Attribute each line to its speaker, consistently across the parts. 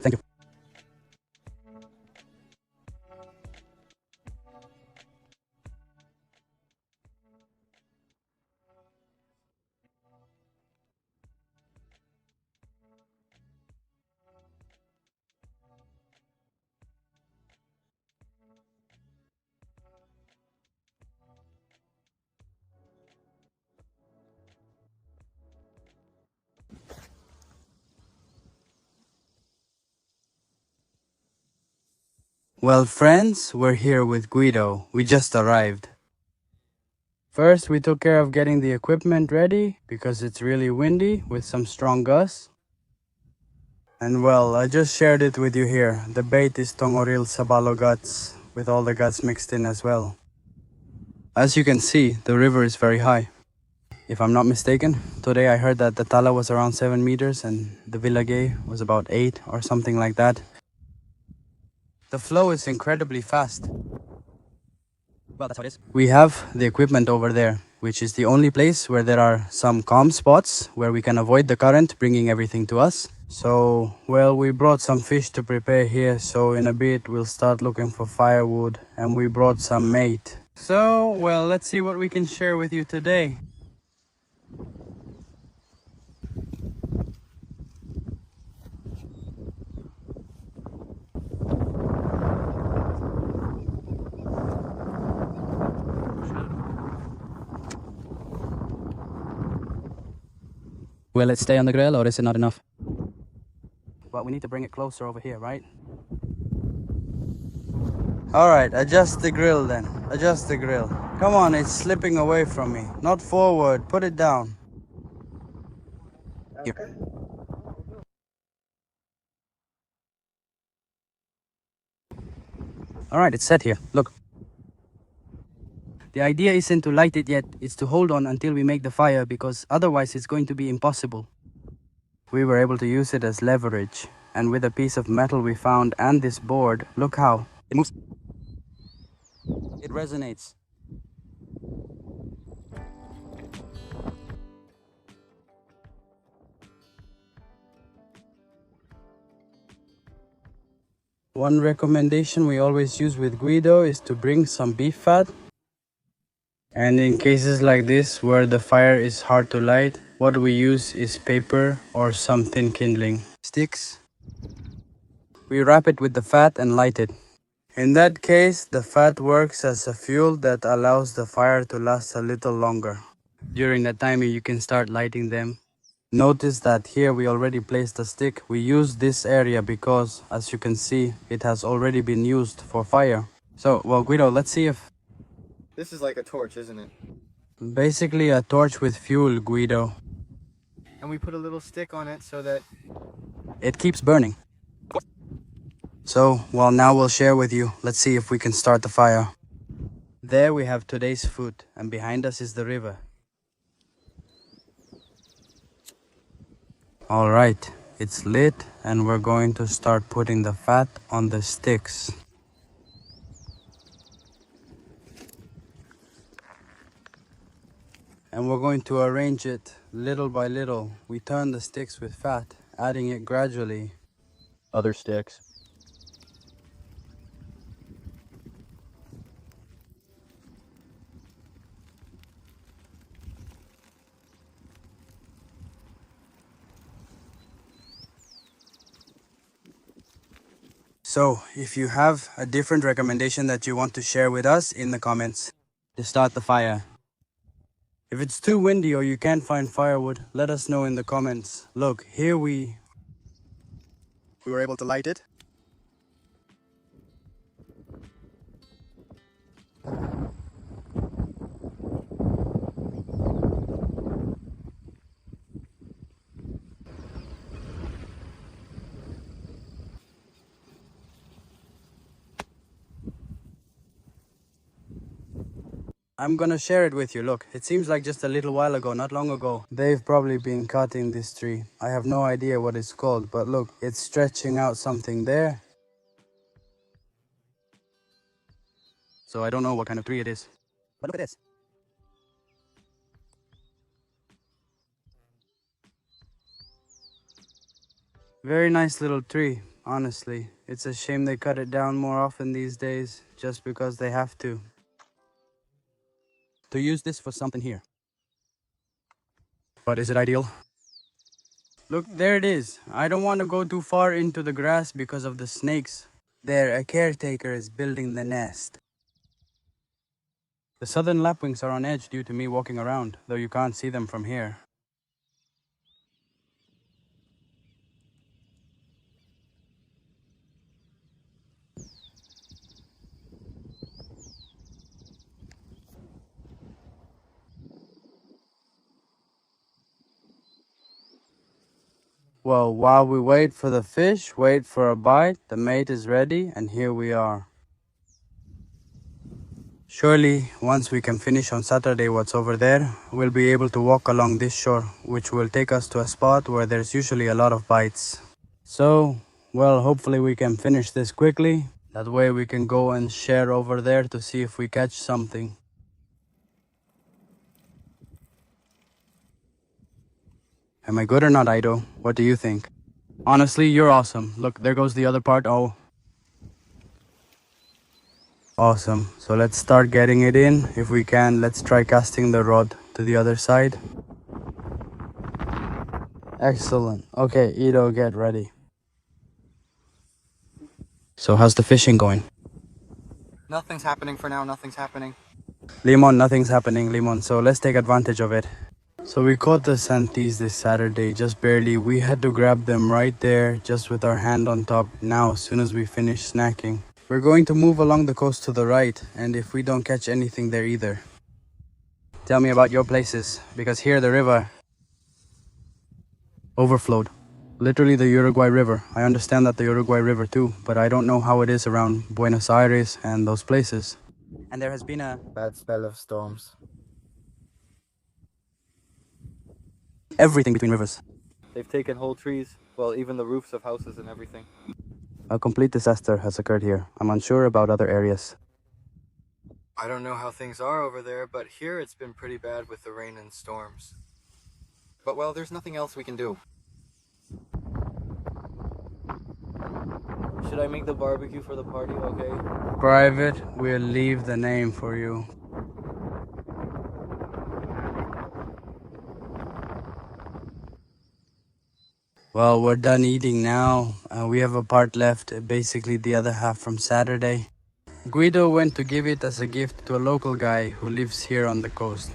Speaker 1: Thank you. Well, friends, we're here with Guido. We just arrived. First, we took care of getting the equipment ready because it's really windy with some strong gusts. And well, I just shared it with you here. The bait is Tongoril Sabalo guts with all the guts mixed in as well. As you can see, the river is very high. If I'm not mistaken, today I heard that the Tala was around 7 meters and the Village was about 8 or something like that. The flow is incredibly fast. Well, that's how it is. We have the equipment over there, which is the only place where there are some calm spots where we can avoid the current bringing everything to us. So, well, we brought some fish to prepare here, so in a bit we'll start looking for firewood, and we brought some mate. So, well, let's see what we can share with you today. Will it stay on the grill or is it not enough? Well, we need to bring it closer over here, right? Alright, adjust the grill then. Adjust the grill. Come on, it's slipping away from me. Not forward, put it down. Here. Alright, it's set here. Look. The idea isn't to light it yet, it's to hold on until we make the fire because otherwise it's going to be impossible. We were able to use it as leverage, and with a piece of metal we found and this board, look how it moves. It resonates. One recommendation we always use with Guido is to bring some beef fat. And in cases like this where the fire is hard to light, what we use is paper or some thin kindling sticks. We wrap it with the fat and light it. In that case, the fat works as a fuel that allows the fire to last a little longer. During that time you can start lighting them. Notice that here we already placed a stick. We used this area because, as you can see, it has already been used for fire. So, well, Guido, let's see if...
Speaker 2: This is like a torch, isn't it?
Speaker 1: Basically a torch with fuel, Guido.
Speaker 2: And we put a little stick on it so that...
Speaker 1: It keeps burning. So, well, now we'll share with you. Let's see if we can start the fire. There we have today's food, and behind us is the river. Alright, it's lit, and we're going to start putting the fat on the sticks. And we're going to arrange it little by little. We turn the sticks with fat, adding it gradually.
Speaker 2: Other sticks.
Speaker 1: So, if you have a different recommendation that you want to share with us in the comments to start the fire. If it's too windy or you can't find firewood, let us know in the comments. Look, here we
Speaker 2: were able to light it.
Speaker 1: I'm gonna share it with you. Look, it seems like just a little while ago, not long ago, they've probably been cutting this tree. I have no idea what it's called, but look, it's stretching out something there. So I don't know what kind of tree it is. But look at this. Very nice little tree, honestly. It's a shame they cut it down more often these days, just because they have to. To use this for something here. But is it ideal? Look, there it is. I don't want to go too far into the grass because of the snakes. There, a caretaker is building the nest. The southern lapwings are on edge due to me walking around, though you can't see them from here. Well, while we wait for the fish, wait for a bite, the mate is ready, and here we are. Surely, once we can finish on Saturday what's over there, we'll be able to walk along this shore, which will take us to a spot where there's usually a lot of bites. So, well, hopefully we can finish this quickly. That way we can go and share over there to see if we catch something. Am I good or not, Ido? What do you think? Honestly, you're awesome. Look, there goes the other part. Oh. Awesome. So let's start getting it in. If we can, let's try casting the rod to the other side. Excellent. Okay, Ido, get ready. So how's the fishing going?
Speaker 2: Nothing's happening for now, nothing's happening.
Speaker 1: Limon, nothing's happening, Limon. So let's take advantage of it. So we caught the santis this Saturday, just barely. We had to grab them right there, just with our hand on top now, as soon as we finish snacking. We're going to move along the coast to the right, and if we don't catch anything there either. Tell me about your places, because here the river overflowed. Literally the Uruguay River. I understand that the Uruguay River too, but I don't know how it is around Buenos Aires and those places. And there has been a
Speaker 2: Bad spell of storms.
Speaker 1: everything between rivers.
Speaker 2: They've taken whole trees, well, even the roofs of houses and everything.
Speaker 1: A complete disaster has occurred here. I'm unsure about other areas.
Speaker 2: I don't know how things are over there, but here it's been pretty bad with the rain and storms. But well, there's nothing else we can do. Should I make the barbecue for the party, okay?
Speaker 1: Private, we'll leave the name for you. Well, we're done eating now. We have a part left, basically the other half from Saturday. Guido went to give it as a gift to a local guy who lives here on the coast.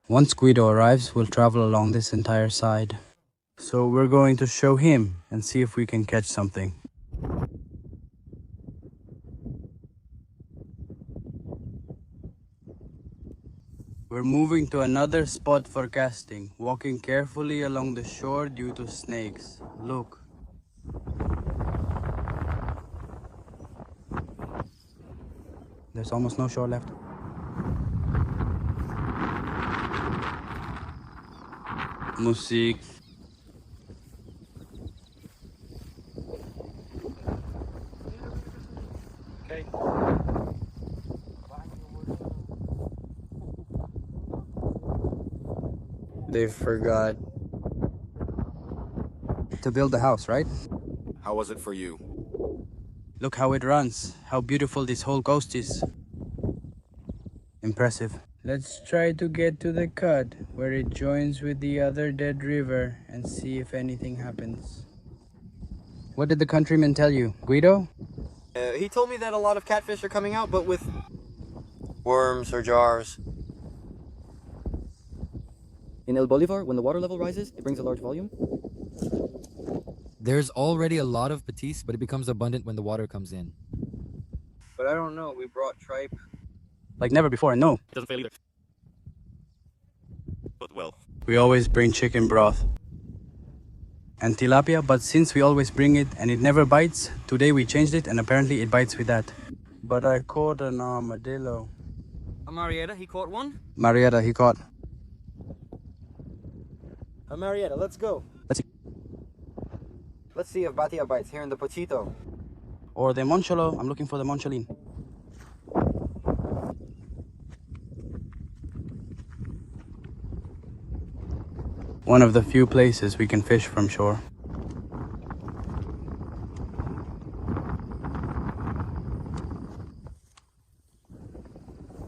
Speaker 1: Once Guido arrives, we'll travel along this entire side. So we're going to show him and see if we can catch something. We're moving to another spot for casting, walking carefully along the shore due to snakes. Look. There's almost no shore left. Musik.
Speaker 2: Okay. They forgot
Speaker 1: To build the house, right?
Speaker 3: How was it for you?
Speaker 1: Look how it runs, how beautiful this whole coast is. Impressive. Let's try to get to the cut where it joins with the other dead river and see if anything happens. What did the countryman tell you, Guido?
Speaker 2: He told me that a lot of catfish are coming out, but with worms or jars.
Speaker 4: In El Bolivar, when the water level rises, it brings a large volume.
Speaker 5: There's already a lot of patis, but it becomes abundant when the water comes in.
Speaker 2: But I don't know, we brought tripe.
Speaker 1: Like never before, no.
Speaker 3: It doesn't fail either. But well.
Speaker 1: We always bring chicken broth and tilapia, but since we always bring it and it never bites, today we changed it and apparently it bites with that. But I caught an armadillo.
Speaker 4: Marietta, he caught one.
Speaker 1: Marietta, he caught.
Speaker 2: Marietta, let's go.
Speaker 1: Let's see.
Speaker 2: Let's see if Batia bites here in the Pochito.
Speaker 1: Or the Moncholo. I'm looking for the Moncholin. One of the few places we can fish from shore.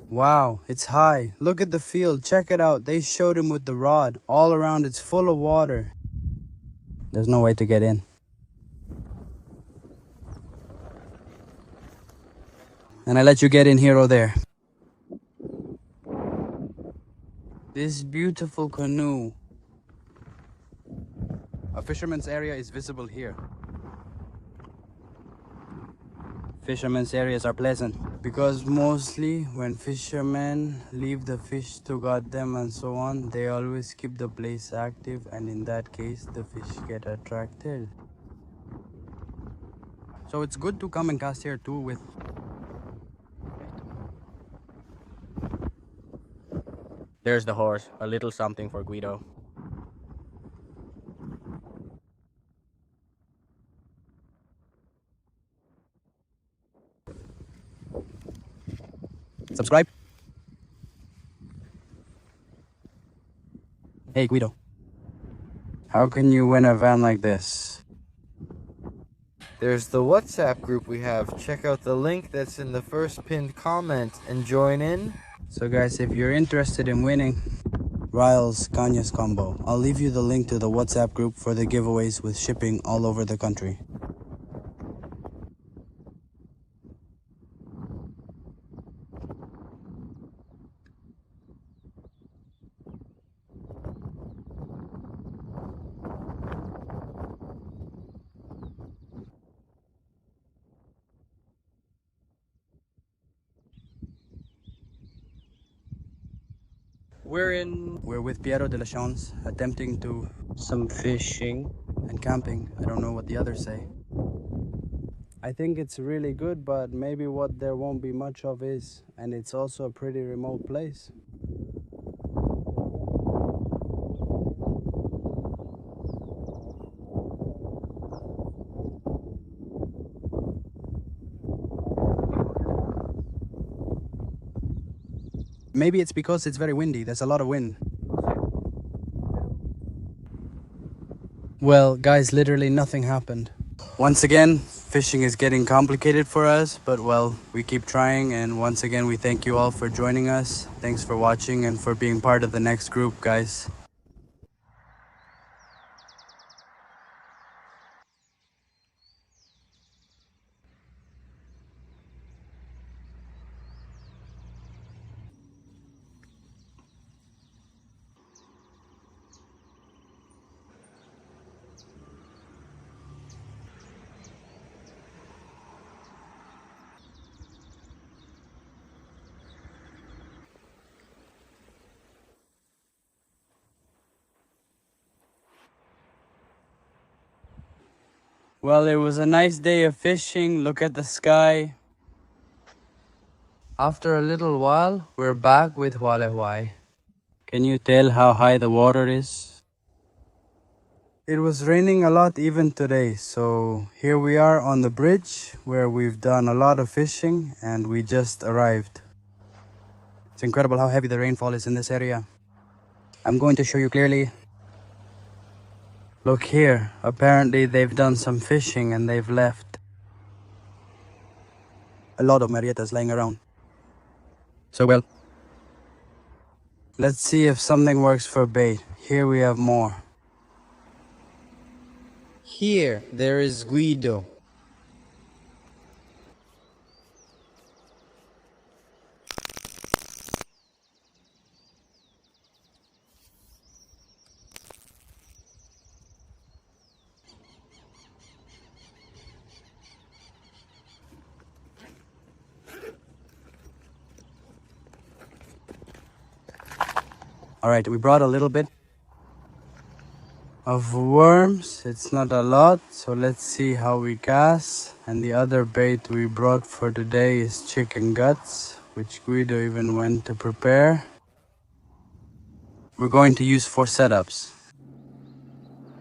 Speaker 1: Wow, it's high. Look at the field. Check it out. They showed him with the rod. All around it's full of water. There's no way to get in. And I let you get in here or there. This beautiful canoe. A fisherman's area is visible here. Fishermen's areas are pleasant because mostly when fishermen leave the fish to guard them and so on, they always keep the place active, and in that case the fish get attracted. So it's good to come and cast here too with. There's the horse, a little something for Guido. Subscribe. Hey Guido. How can you win a van like this?
Speaker 2: There's the WhatsApp group we have. Check out the link that's in the first pinned comment and join in.
Speaker 1: So guys, if you're interested in winning Riles Cañas combo, I'll leave you the link to the WhatsApp group for the giveaways with shipping all over the country. We're with Piero de la Chance, attempting to some fishing and camping. I don't know what the others say. I think it's really good, but maybe what there won't be much of is, and it's also a pretty remote place. Maybe it's because it's very windy. There's a lot of wind. Well, guys, literally nothing happened. Once again, fishing is getting complicated for us, but well, we keep trying, and once again, we thank you all for joining us. Thanks for watching and for being part of the next group, guys. Well, it was a nice day of fishing. Look at the sky. After a little while, we're back with Hualehua. Can you tell how high the water is? It was raining a lot even today, so here we are on the bridge where we've done a lot of fishing and we just arrived. It's incredible how heavy the rainfall is in this area. I'm going to show you clearly. Look here, apparently they've done some fishing and they've left a lot of marietas laying around. So well, let's see if something works for bait. Here we have more. Here, there is Guido. Alright, we brought a little bit of worms. It's not a lot, so let's see how we cast. And the other bait we brought for today is chicken guts, which Guido even went to prepare. We're going to use 4 setups.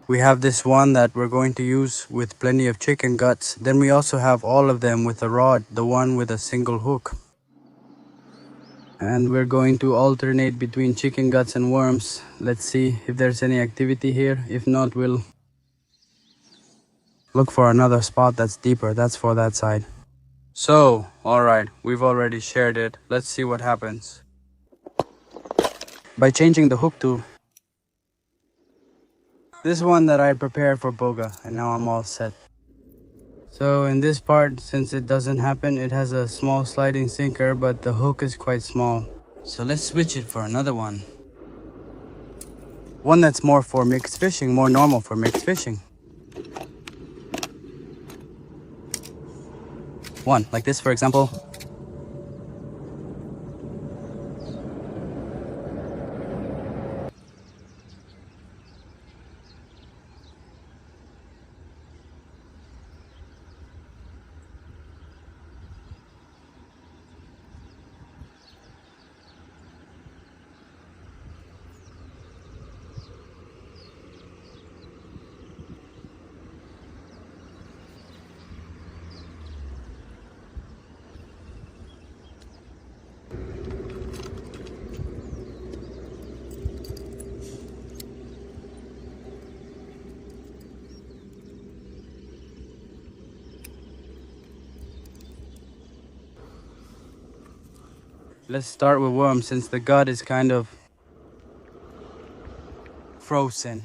Speaker 1: We have this one that we're going to use with plenty of chicken guts. Then we also have all of them with a rod, the one with a single hook. And we're going to alternate between chicken guts and worms. Let's see if there's any activity here. If not, we'll look for another spot that's deeper. That's for that side. So, alright, we've already shared it. Let's see what happens. By changing the hook to this one that I prepared for boga, and now I'm all set. So in this part, since it doesn't happen, it has a small sliding sinker, but the hook is quite small. So let's switch it for another one. One that's more for mixed fishing, more normal for mixed fishing. One, like this for example. Let's start with worms since the gut is kind of frozen.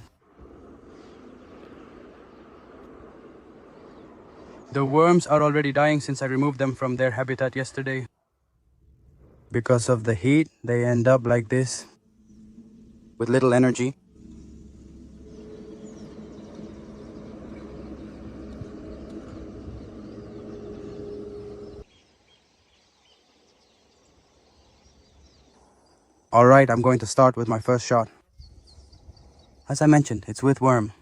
Speaker 1: The worms are already dying since I removed them from their habitat yesterday. Because of the heat, they end up like this, with little energy. Alright, I'm going to start with my first shot. As I mentioned, it's with worm.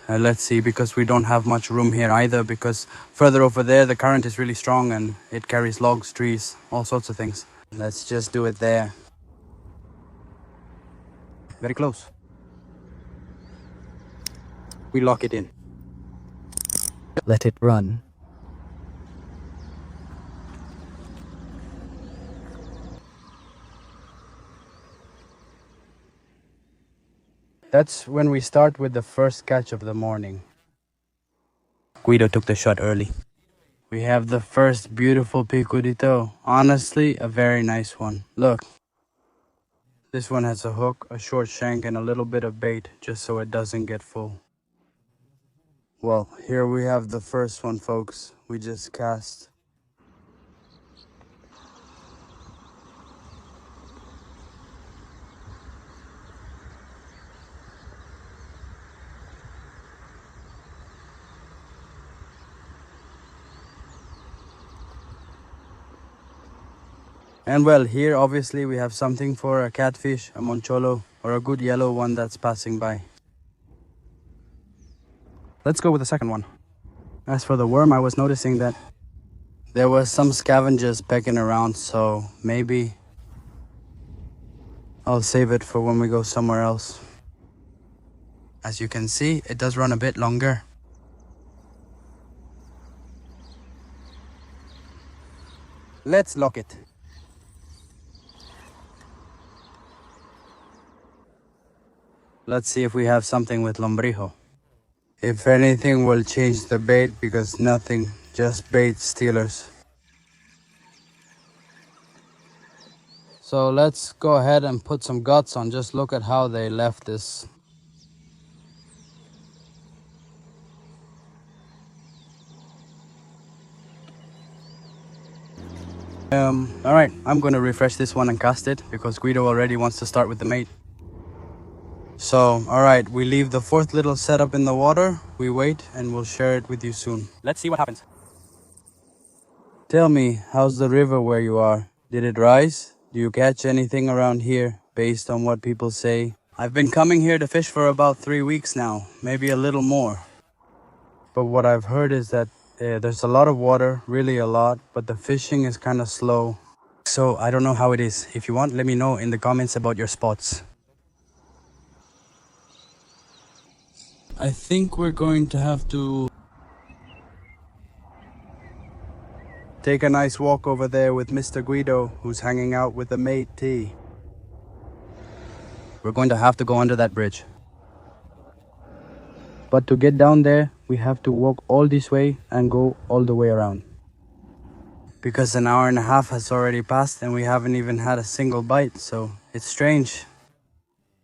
Speaker 1: Let's see, because we don't have much room here either, because further over there the current is really strong and it carries logs, trees, all sorts of things. Let's just do it there. Very close. We lock it in.
Speaker 4: Let it run.
Speaker 1: That's when we start with the first catch of the morning. Guido took the shot early. We have the first beautiful picudito. Honestly, a very nice one. Look. This one has a hook, a short shank, and a little bit of bait, just so it doesn't get full. Well, here we have the first one, folks. We just cast. And well, here obviously we have something for a catfish, a moncholo, or a good yellow one that's passing by. Let's go with the second one. As for the worm, I was noticing that there was some scavengers pecking around, so maybe I'll save it for when we go somewhere else. As you can see, it does run a bit longer. Let's lock it. Let's see if we have something with lombrijo. If anything, we'll change the bait because nothing, just bait stealers. So let's go ahead and put some guts on. Just look at how they left this. Alright, I'm gonna refresh this one and cast it because Guido already wants to start with the mate. So, alright, we leave the fourth little setup in the water, we wait, and we'll share it with you soon. Let's see what happens. Tell me, how's the river where you are? Did it rise? Do you catch anything around here, based on what people say? I've been coming here to fish for about 3 weeks now, maybe a little more. But what I've heard is that Yeah, there's a lot of water, really a lot, but the fishing is kind of slow. So I don't know how it is. If you want, let me know in the comments about your spots. I think we're going to have to take a nice walk over there with Mr. Guido, who's hanging out with the mate T. We're going to have to go under that bridge. But to get down there, we have to walk all this way and go all the way around. Because an hour and a half has already passed and we haven't even had a single bite, so it's strange.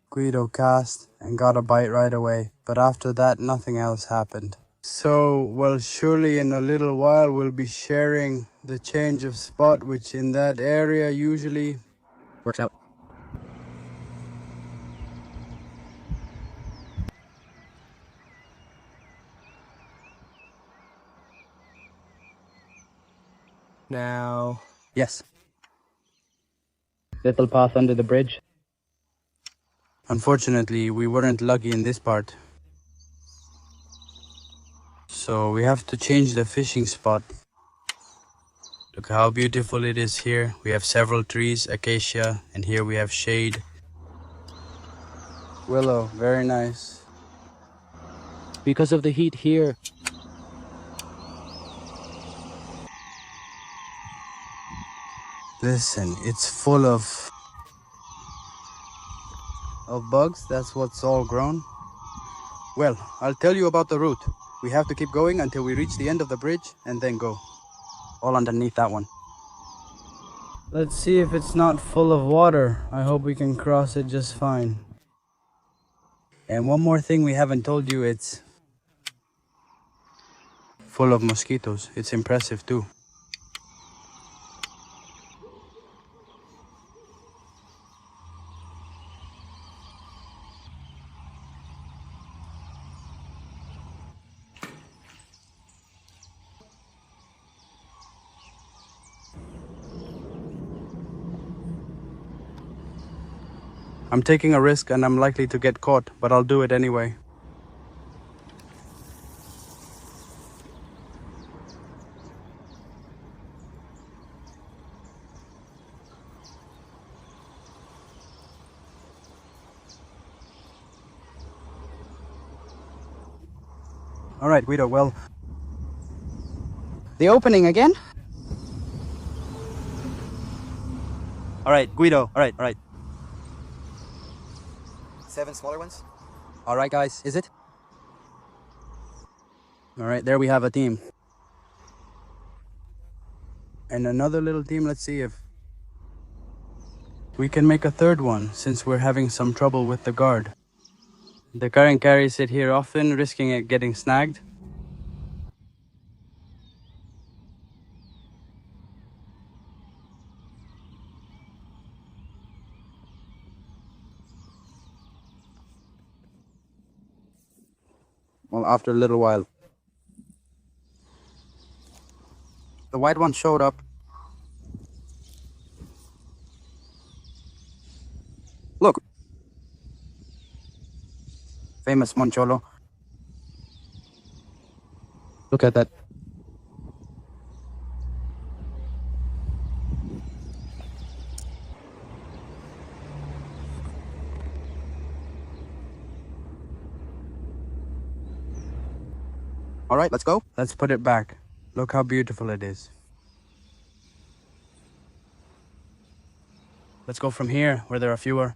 Speaker 1: Guido cast and got a bite right away, but after that nothing else happened. So, well, surely in a little while we'll be sharing the change of spot, which in that area usually
Speaker 4: Works out.
Speaker 1: now. Yes. Little path under the bridge. Unfortunately, we weren't lucky in this part. So we have to change the fishing spot. Look how beautiful it is here. We have several trees, acacia, and here we have shade. Willow, very nice.
Speaker 4: Because of the heat here.
Speaker 1: Listen, it's full of bugs. That's what's all grown. Well, I'll tell you about the route. We have to keep going until we reach the end of the bridge and then go. All underneath that one. Let's see if it's not full of water. I hope we can cross it just fine. And one more thing we haven't told you, it's full of mosquitoes. It's impressive too. I'm taking a risk and I'm likely to get caught, but I'll do it anyway. All right, Guido, well, the opening again? All right, Guido, all right.
Speaker 2: 7 smaller ones?
Speaker 1: All right, guys, is it? All right, there we have a team. And another little team, let's see if we can make a third one, since we're having some trouble with the guard. The current carries it here often, risking it getting snagged. Well, after a little while, the white one showed up. Look. Famous Moncholo. Look at that. All right, let's go. Let's put it back. Look how beautiful it is. Let's go from here, where there are fewer.